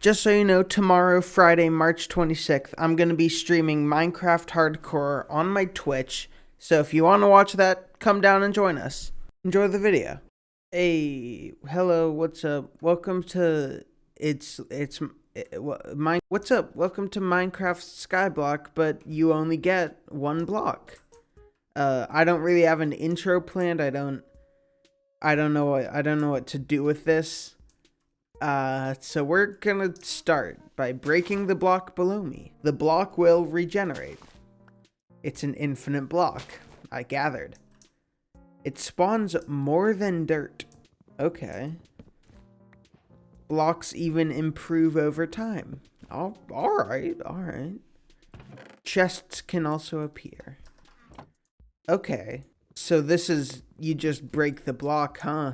Just so you know, tomorrow, Friday, March 26th, I'm going to be streaming Minecraft Hardcore on my Twitch. So if you want to watch that, come down and join us. Enjoy the video. Hey, hello, what's up? Welcome to what's up? Welcome to Minecraft Skyblock, but you only get one block. I don't really have an intro planned. I don't know what to do with this. So we're gonna start by breaking the block below me. The block will regenerate. It's an infinite block, I gathered. It spawns more than dirt. Okay. Blocks even improve over time. Alright. Chests can also appear. Okay. So this is, you just break the block, huh?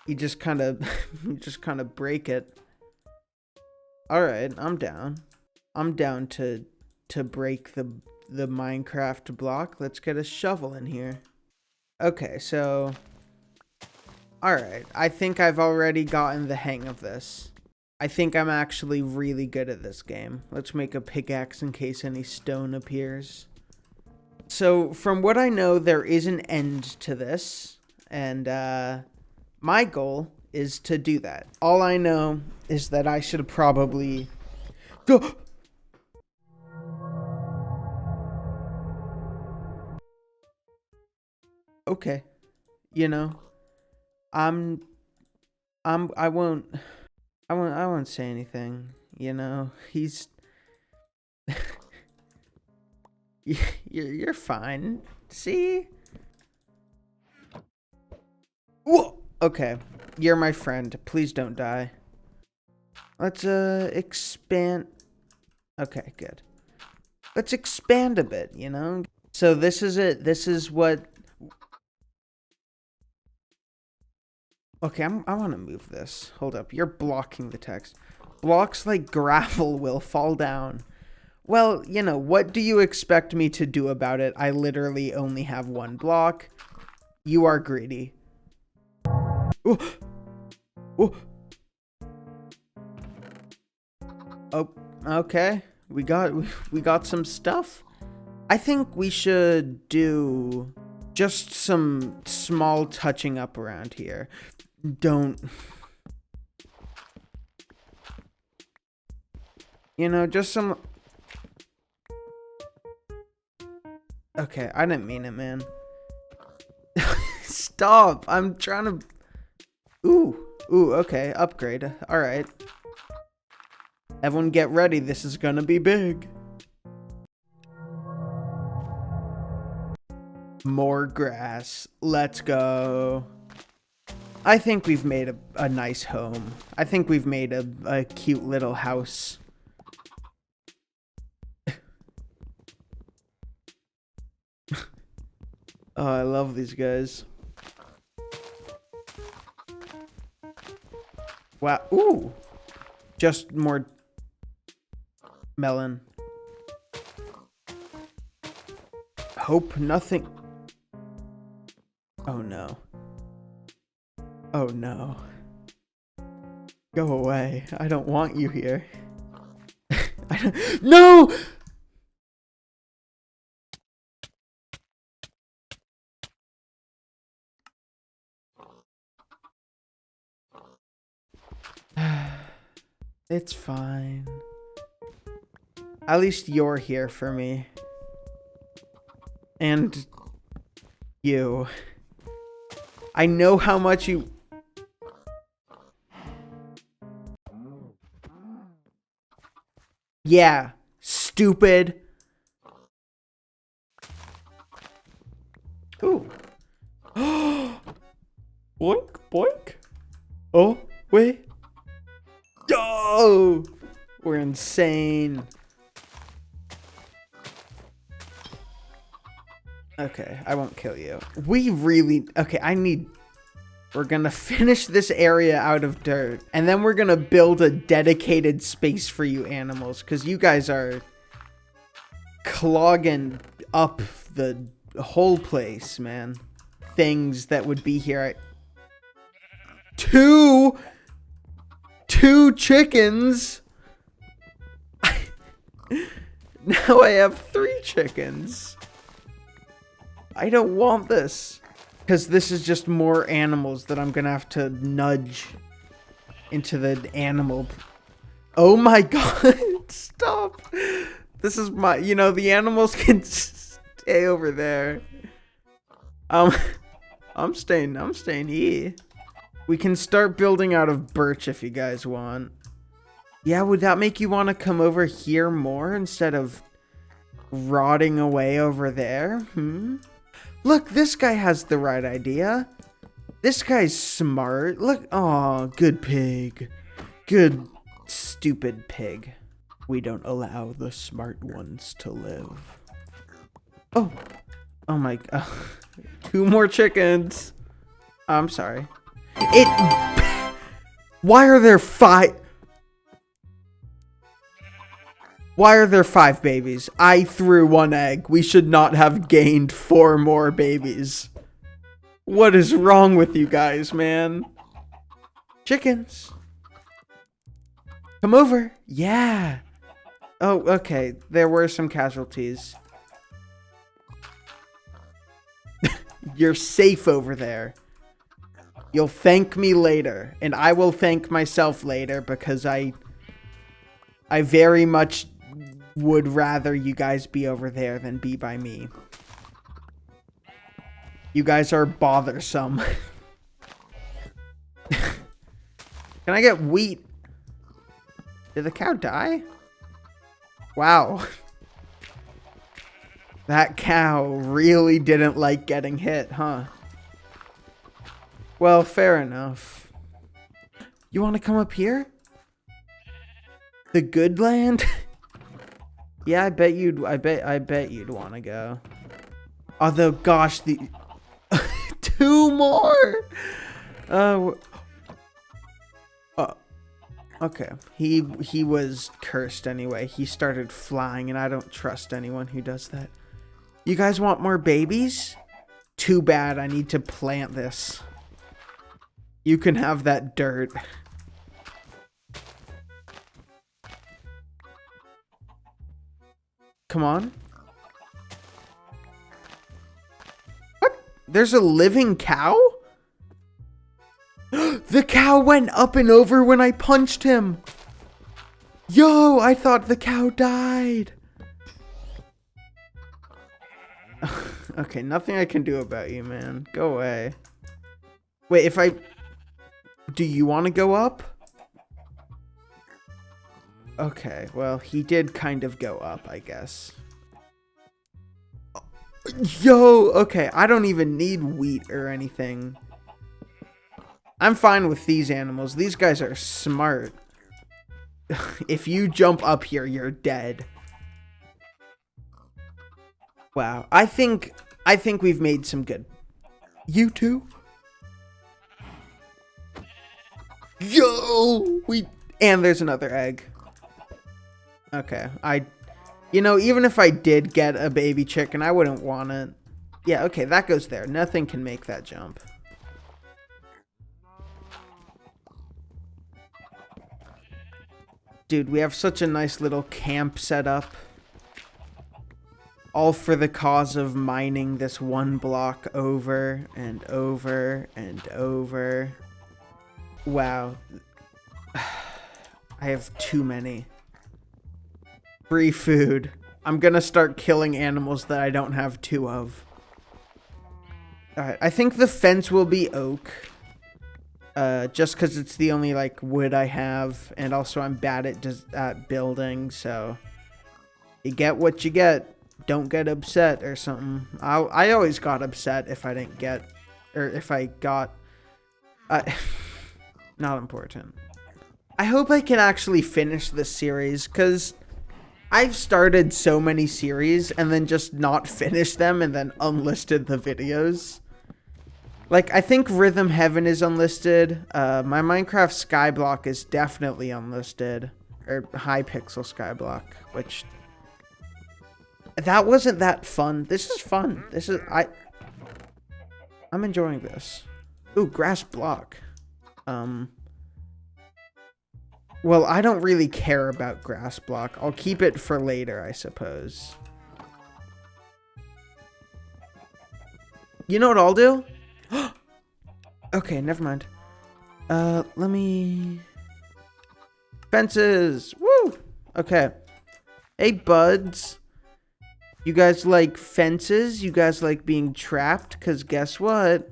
You just kind of break it. All right, I'm down. I'm down to break the Minecraft block. Let's get a shovel in here. Okay, so all right. I think I've already gotten the hang of this. I think I'm actually really good at this game. Let's make a pickaxe in case any stone appears. So, from what I know, there is an end to this, and my goal is to do that. All I know is that I should probably go. Okay. You know, I won't say anything, you know. You're fine. See? Whoa. Okay, you're my friend. Please don't die. Let's expand. Okay, good. Let's expand a bit, you know? So this is it. This is what... Okay, I want to move this. Hold up. You're blocking the text. Blocks like gravel will fall down. Well, you know, what do you expect me to do about it? I literally only have one block. You are greedy. Oh. Oh, okay. We got some stuff. I think we should do just some small touching up around here. Don't, you know, just some. Okay, I didn't mean it, man. Stop. I'm trying to. Ooh, okay, upgrade. All right. Everyone get ready. This is gonna be big. More grass. Let's go. I think we've made a nice home. I think we've made a cute little house. Oh, I love these guys. Wow. Ooh. Just more melon. Hope nothing. Oh no. Oh no. Go away. I don't want you here. No! It's fine. At least you're here for me. And you. I know how much you... Yeah, stupid. Ooh. Boink, boink. Oh, wait. Oh, we're insane. Okay, I won't kill you. Okay, we're gonna finish this area out of dirt, and then we're gonna build a dedicated space for you animals, because you guys are clogging up the whole place, man. Things that would be here. Two chickens. Now I have 3 chickens. I don't want this. Because this is just more animals that I'm gonna have to nudge into the animal. Oh my god, stop. This is my, you know, the animals can stay over there. I'm staying here. We can start building out of birch if you guys want. Yeah, would that make you want to come over here more instead of rotting away over there? Look, this guy has the right idea. This guy's smart. Look, oh, good pig. Good, stupid pig. We don't allow the smart ones to live. Oh, oh my god. 2 more chickens. I'm sorry. Why are there 5? Why are there 5 babies? I threw 1 egg. We should not have gained 4 more babies. What is wrong with you guys, man? Chickens. Come over. Yeah. Oh, okay. There were some casualties. You're safe over there. You'll thank me later. And I will thank myself later because I very much would rather you guys be over there than be by me. You guys are bothersome. Can I get wheat? Did the cow die? Wow. That cow really didn't like getting hit, huh? Well, fair enough. You want to come up here? The good land? Yeah, I bet you'd want to go. Although, gosh, the 2 more. Okay. He was cursed anyway. He started flying, and I don't trust anyone who does that. You guys want more babies? Too bad. I need to plant this. You can have that dirt. Come on. What? There's a living cow? The cow went up and over when I punched him. Yo, I thought the cow died. Okay, nothing I can do about you, man. Go away. Wait, if I... Do you want to go up? Okay, well, he did kind of go up, I guess. Yo, okay, I don't even need wheat or anything. I'm fine with these animals. These guys are smart. If you jump up here, you're dead. Wow, I think we've made some good. You too? Yo, and there's another egg. Okay, you know, even if I did get a baby chicken, I wouldn't want it. Yeah, okay, that goes there. Nothing can make that jump. Dude, we have such a nice little camp set up. All for the cause of mining this 1 block over and over and over. Wow. I have too many. Free food. I'm gonna start killing animals that I don't have 2 of. Alright, I think the fence will be oak. Just because it's the only, like, wood I have. And also I'm bad at building, so... You get what you get. Don't get upset or something. I always got upset if I didn't get... Or if I got... Not important. I hope I can actually finish this series, because... I've started so many series and then just not finished them and then unlisted the videos. Like, I think Rhythm Heaven is unlisted. My Minecraft Skyblock is definitely unlisted. Or Hypixel Skyblock, which... That wasn't that fun. This is fun. This is... I'm enjoying this. Ooh, grass block. Well, I don't really care about grass block. I'll keep it for later, I suppose. You know what I'll do? Okay, never mind. Let me... Fences! Woo! Okay. Hey, buds. You guys like fences? You guys like being trapped? Because guess what?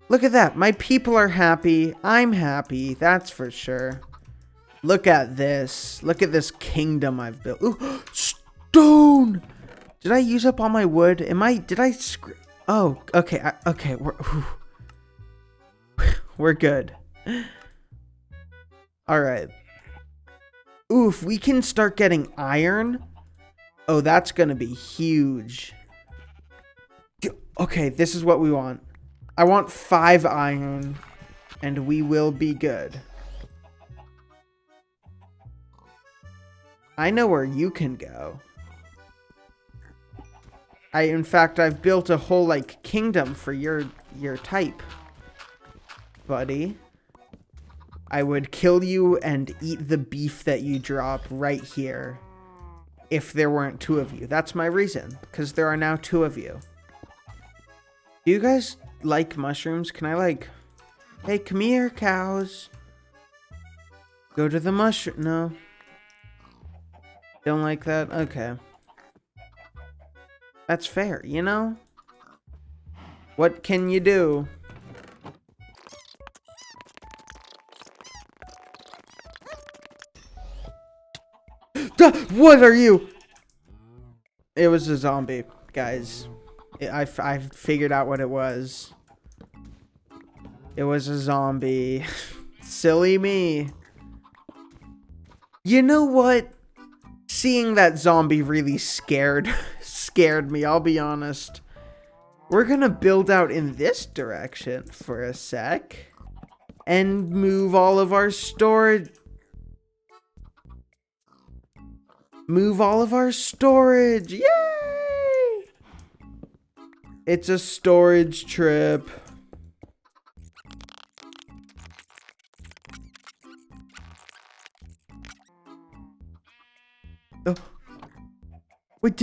Look at that. My people are happy. I'm happy. That's for sure. Look at this. Look at this kingdom I've built. Ooh, stone! Did I use up all my wood? Did I oh, okay. Okay, we're good. All right. Ooh, if we can start getting iron, oh, that's gonna be huge. Okay, this is what we want. I want 5 iron, and we will be good. I know where you can go. In fact, I've built a whole, like, kingdom for your type, buddy. I would kill you and eat the beef that you drop right here if there weren't 2 of you. That's my reason, because there are now 2 of you. Do you guys like mushrooms? Can I, like... Hey, come here, cows. Go to the mushroom... No. Don't like that? Okay. That's fair, you know? What can you do? What are you? It was a zombie, guys. I figured out what it was. It was a zombie. Silly me. You know what? Seeing that zombie really scared me, I'll be honest. We're gonna build out in this direction for a sec. And move all of our storage. Move all of our storage. Yay! It's a storage trip. Oh. Wait,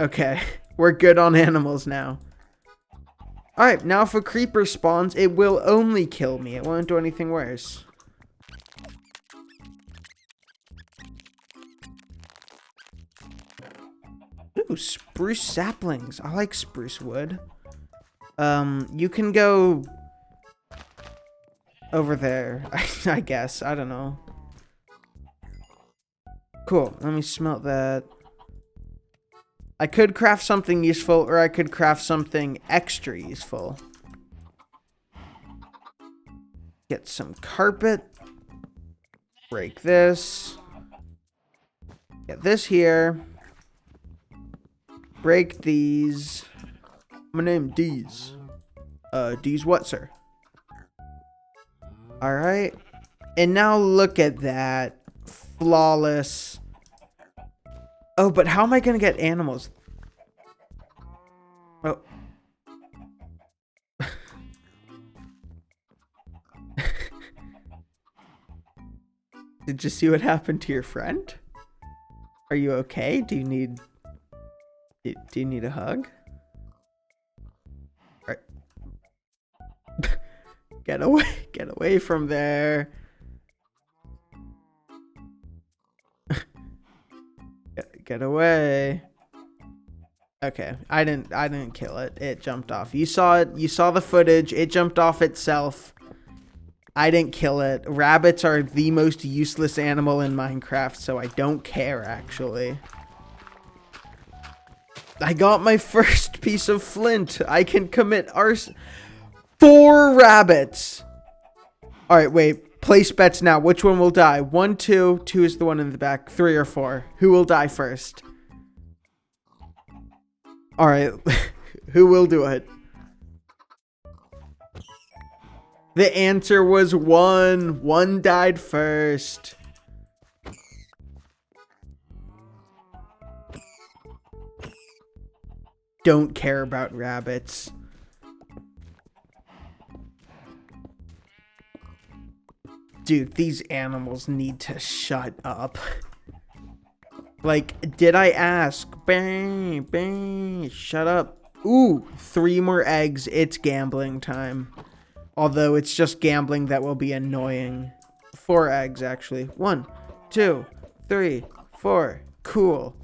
Okay, we're good on animals now. Alright, now if a creeper spawns, it will only kill me. It won't do anything worse. Ooh, spruce saplings. I like spruce wood. You can go over there, I guess. I don't know. Cool. Let me smelt that. I could craft something useful, or I could craft something extra useful. Get some carpet. Break this. Get this here. Break these. My name D's. D's what, sir? Alright. And now look at that. Flawless. Oh, but how am I gonna get animals? Oh. Did you see what happened to your friend? Are you okay? Do you need a hug? All right. Get away from there. Get away. Okay, I didn't kill it. It jumped off. You saw it. You saw the footage. It jumped off itself. I didn't kill it. Rabbits are the most useless animal in Minecraft, so I don't care, actually. I got my first piece of flint. I can commit arson. 4 rabbits. All right, wait. Place bets now. Which one will die? 1, 2. 2 is the one in the back. 3 or 4. Who will die first? All right. Who will do it? The answer was 1. 1 died first. Don't care about rabbits. Dude, these animals need to shut up. Like, did I ask? Bang, bang, shut up. Ooh, 3 more eggs. It's gambling time. Although it's just gambling that will be annoying. 4 eggs, actually. 1, 2, 3, 4. Cool.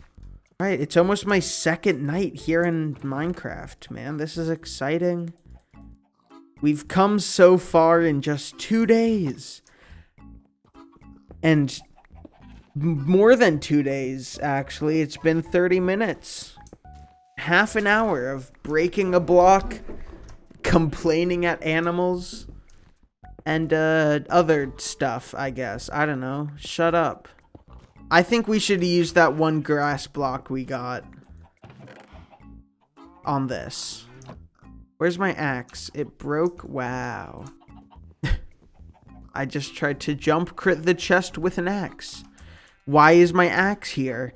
Alright, it's almost my second night here in Minecraft, man. This is exciting. We've come so far in just 2 days. And more than 2 days, actually. It's been 30 minutes. Half an hour of breaking a block, complaining at animals, and other stuff, I guess. I don't know. Shut up. I think we should use that one grass block we got on this. Where's my axe? It broke. Wow. I just tried to jump crit the chest with an axe. Why is my axe here?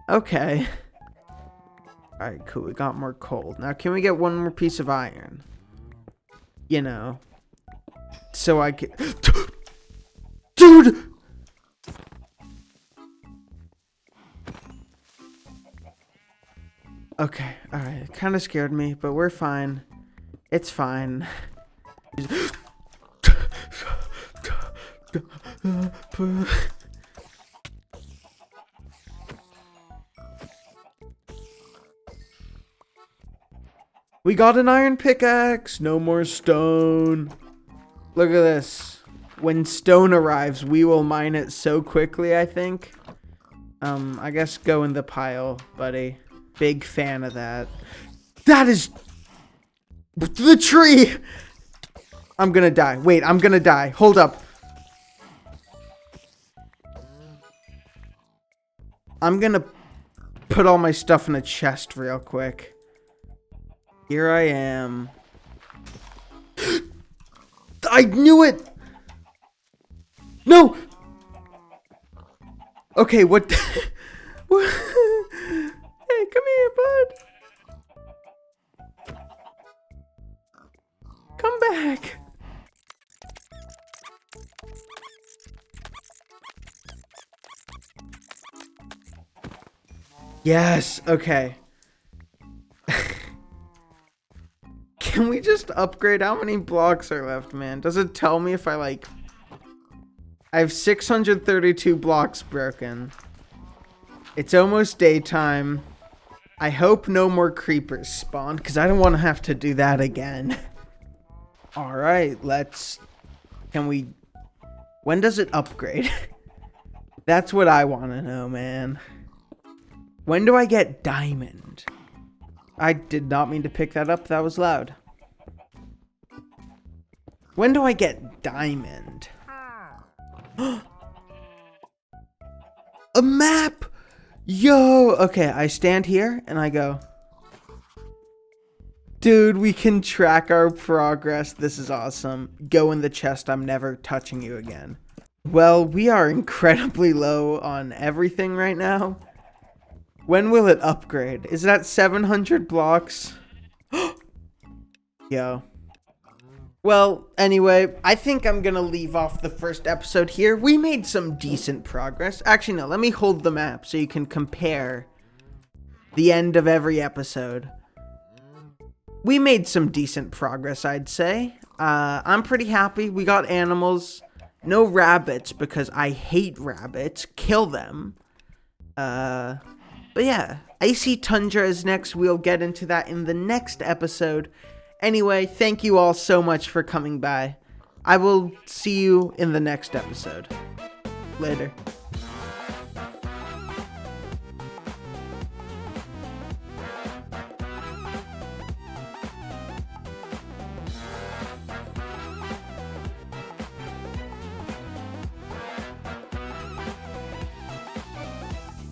Okay. Alright, cool. We got more coal. Now, can we get one more piece of iron? You know. So I can... Dude! Okay, alright. It kind of scared me, but we're fine. It's fine. We got an iron pickaxe. No more stone. Look at this. When stone arrives, we will mine it so quickly, I think. I guess go in the pile, buddy. Big fan of that. That is the tree. I'm gonna die. Wait, I'm gonna die. Hold up. I'm gonna put all my stuff in a chest real quick. Here I am. I knew it! No! Okay, what? Hey, come here, bud. Come back. Yes, okay. Can we just upgrade? How many blocks are left, man? Does it tell me if I have 632 blocks broken. It's almost daytime. I hope no more creepers spawn, because I don't want to have to do that again. Alright, when does it upgrade? That's what I want to know, man. When do I get diamond? I did not mean to pick that up. That was loud. When do I get diamond? A map! Yo! Okay, I stand here and I go. Dude, we can track our progress. This is awesome. Go in the chest. I'm never touching you again. Well, we are incredibly low on everything right now. When will it upgrade? Is it at 700 blocks? Yo. Well, anyway, I think I'm gonna leave off the first episode here. We made some decent progress. Actually, no, let me hold the map so you can compare the end of every episode. We made some decent progress, I'd say. I'm pretty happy. We got animals. No rabbits, because I hate rabbits. Kill them. But yeah, Icy Tundra is next. We'll get into that in the next episode. Anyway, thank you all so much for coming by. I will see you in the next episode. Later.